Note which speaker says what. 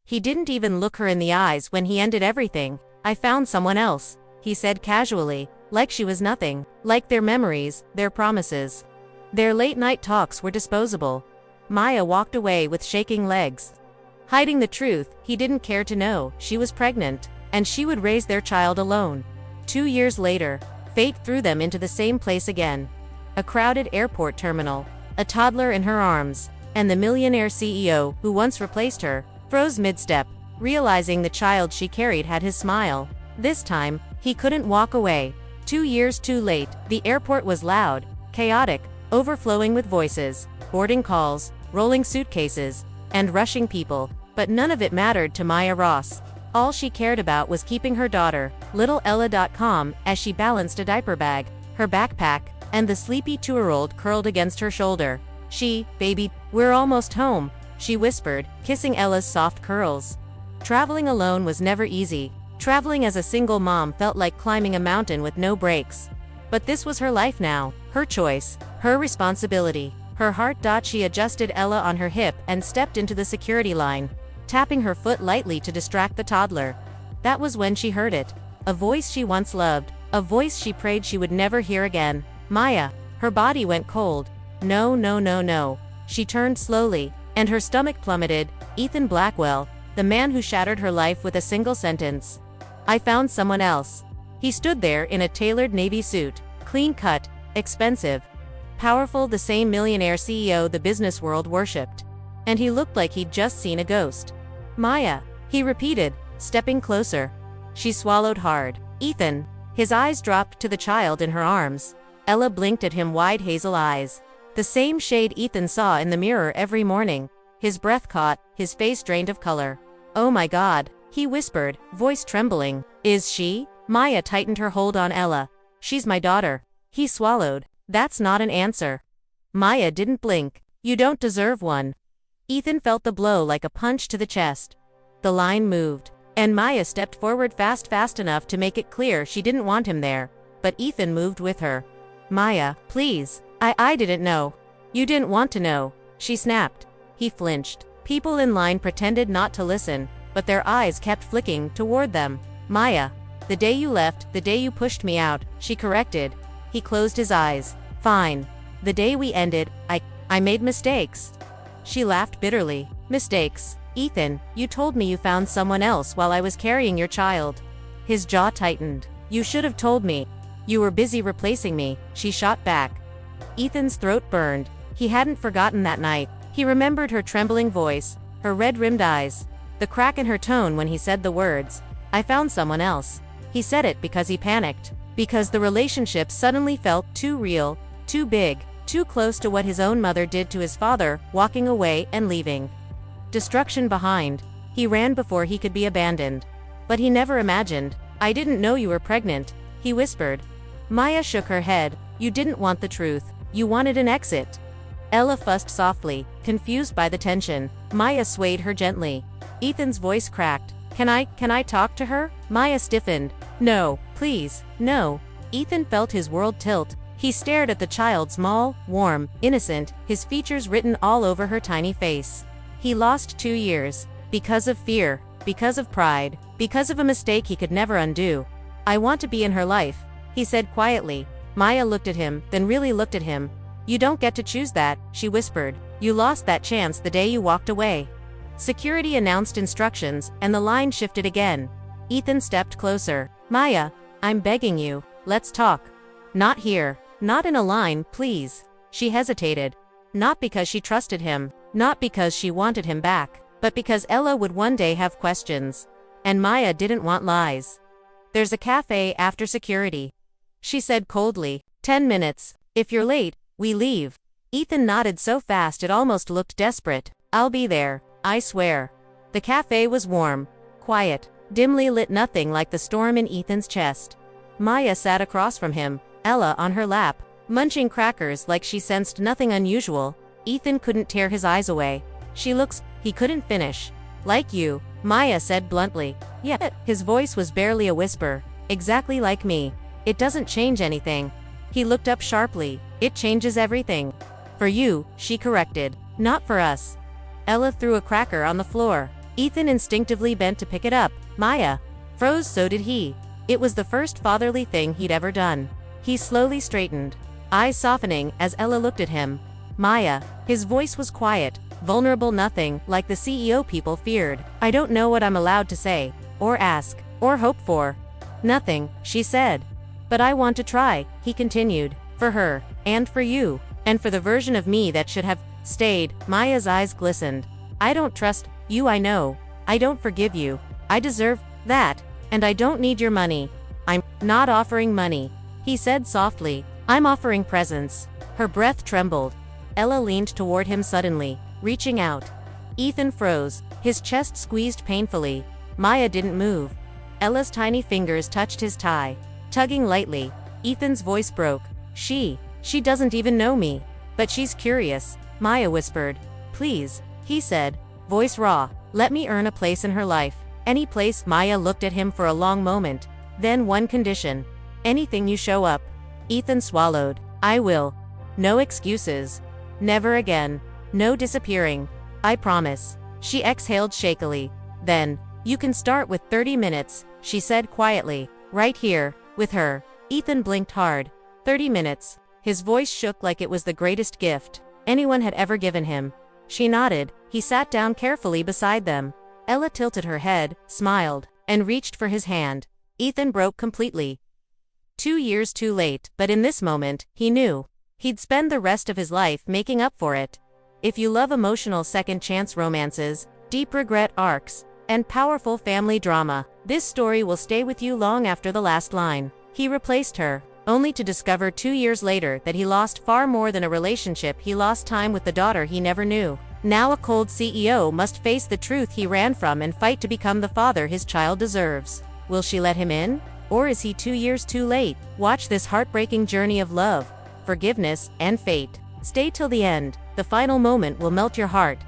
Speaker 1: He didn't even look her in the eyes when he ended everything. "I found someone else," he said casually, like she was nothing, like their memories, their promises, their late-night talks were disposable. Maya walked away with shaking legs. Hiding the truth, he didn't care to know. She was pregnant, and she would raise their child alone. 2 years later, fate threw them into the same place again. A crowded airport terminal, a toddler in her arms, and the millionaire CEO, who once replaced her, froze mid-step, realizing the child she carried had his smile. This time, he couldn't walk away. 2 years too late. The airport was loud, chaotic, overflowing with voices, boarding calls, rolling suitcases, and rushing people, but none of it mattered to Maya Ross. All she cared about was keeping her daughter, little Ella.com, as she balanced a diaper bag, her backpack, and the sleepy 2-year-old curled against her shoulder. "Baby, we're almost home," she whispered, kissing Ella's soft curls. Traveling alone was never easy. Traveling as a single mom felt like climbing a mountain with no brakes. But this was her life now, her choice, her responsibility. Her heart. She adjusted Ella on her hip and stepped into the security line, tapping her foot lightly to distract the toddler. That was when she heard it. A voice she once loved, a voice she prayed she would never hear again. "Maya." Her body went cold. "No, no, no, no." She turned slowly, and her stomach plummeted. Ethan Blackwell, the man who shattered her life with a single sentence. "I found someone else." He stood there in a tailored navy suit, clean-cut, expensive, powerful, the same millionaire CEO the business world worshipped. And he looked like he'd just seen a ghost. "Maya," he repeated, stepping closer. She swallowed hard. "Ethan." His eyes dropped to the child in her arms. Ella blinked at him, wide hazel eyes. The same shade Ethan saw in the mirror every morning. His breath caught, his face drained of color. "Oh my God," he whispered, voice trembling. "Is she?" Maya tightened her hold on Ella. "She's my daughter." He swallowed. "That's not an answer." Maya didn't blink. "You don't deserve one." Ethan felt the blow like a punch to the chest. The line moved, and Maya stepped forward fast enough to make it clear she didn't want him there. But Ethan moved with her. "Maya, please. I didn't know." "You didn't want to know," she snapped. He flinched. People in line pretended not to listen, but their eyes kept flicking toward them. "Maya. The day you left, the day you pushed me out," she corrected. He closed his eyes. "Fine. The day we ended, I made mistakes." She laughed bitterly. "Mistakes? Ethan, you told me you found someone else while I was carrying your child." His jaw tightened. "You should have told me. You were busy replacing me," she shot back. Ethan's throat burned. He hadn't forgotten that night. He remembered her trembling voice, her red-rimmed eyes, the crack in her tone when he said the words, "I found someone else." He said it because he panicked, because the relationship suddenly felt too real, too big, too close to what his own mother did to his father, walking away and leaving destruction behind. He ran before he could be abandoned. But he never imagined. "I didn't know you were pregnant," he whispered. Maya shook her head. "You didn't want the truth. You wanted an exit." Ella fussed softly, confused by the tension. Maya swayed her gently. Ethan's voice cracked. Can I talk to her?" Maya stiffened. "No, please, no." Ethan felt his world tilt. He stared at the child, small, warm, innocent, his features written all over her tiny face. He lost 2 years. Because of fear, because of pride, because of a mistake he could never undo. "I want to be in her life," he said quietly. Maya looked at him, then really looked at him. "You don't get to choose that," she whispered. "You lost that chance the day you walked away." Security announced instructions, and the line shifted again. Ethan stepped closer. "Maya, I'm begging you, let's talk." "Not here. Not in a line, please." She hesitated. Not because she trusted him, not because she wanted him back, but because Ella would one day have questions. And Maya didn't want lies. "There's a cafe after security," she said coldly. 10 minutes. If you're late, we leave." Ethan nodded so fast it almost looked desperate. "I'll be there, I swear." The cafe was warm, quiet, dimly lit, nothing like the storm in Ethan's chest. Maya sat across from him, Ella on her lap, munching crackers like she sensed nothing unusual. Ethan couldn't tear his eyes away. "She looks..." He couldn't finish. "Like you," Maya said bluntly. "Yeah." His voice was barely a whisper. "Exactly like me. It doesn't change anything." He looked up sharply. "It changes everything." "For you," she corrected. "Not for us." Ella threw a cracker on the floor. Ethan instinctively bent to pick it up. Maya froze, so did he. It was the first fatherly thing he'd ever done. He slowly straightened, eyes softening as Ella looked at him. Maya. His voice was quiet, vulnerable, nothing like the CEO people feared. I don't know what I'm allowed to say, or ask, or hope for. Nothing, she said. But I want to try, he continued. For her, and for you, and for the version of me that should have stayed. Maya's eyes glistened. I don't trust you, I know. I don't forgive you. I deserve that. And I don't need your money. I'm not offering money, he said softly. I'm offering presence. Her breath trembled. Ella leaned toward him suddenly, reaching out. Ethan froze, his chest squeezed painfully. Maya didn't move. Ella's tiny fingers touched his tie, tugging lightly. Ethan's voice broke. She doesn't even know me. But she's curious, Maya whispered. Please, he said, voice raw, let me earn a place in her life. Any place. Maya looked at him for a long moment. Then one condition. Anything you show up. Ethan swallowed. I will. No excuses. Never again. No disappearing. I promise. She exhaled shakily. Then, you can start with 30 minutes, she said quietly. Right here, with her. Ethan blinked hard. 30 minutes. His voice shook like it was the greatest gift anyone had ever given him. She nodded. He sat down carefully beside them. Ella tilted her head, smiled, and reached for his hand. Ethan broke completely. 2 years too late, but in this moment, he knew. He'd spend the rest of his life making up for it. If you love emotional second-chance romances, deep regret arcs, and powerful family drama, this story will stay with you long after the last line. He replaced her, only to discover 2 years later that he lost far more than a relationship. He lost time with the daughter he never knew. Now a cold CEO must face the truth he ran from and fight to become the father his child deserves. Will she let him in? Or is he 2 years too late? Watch this heartbreaking journey of love, forgiveness, and fate. Stay till the end. The final moment will melt your heart.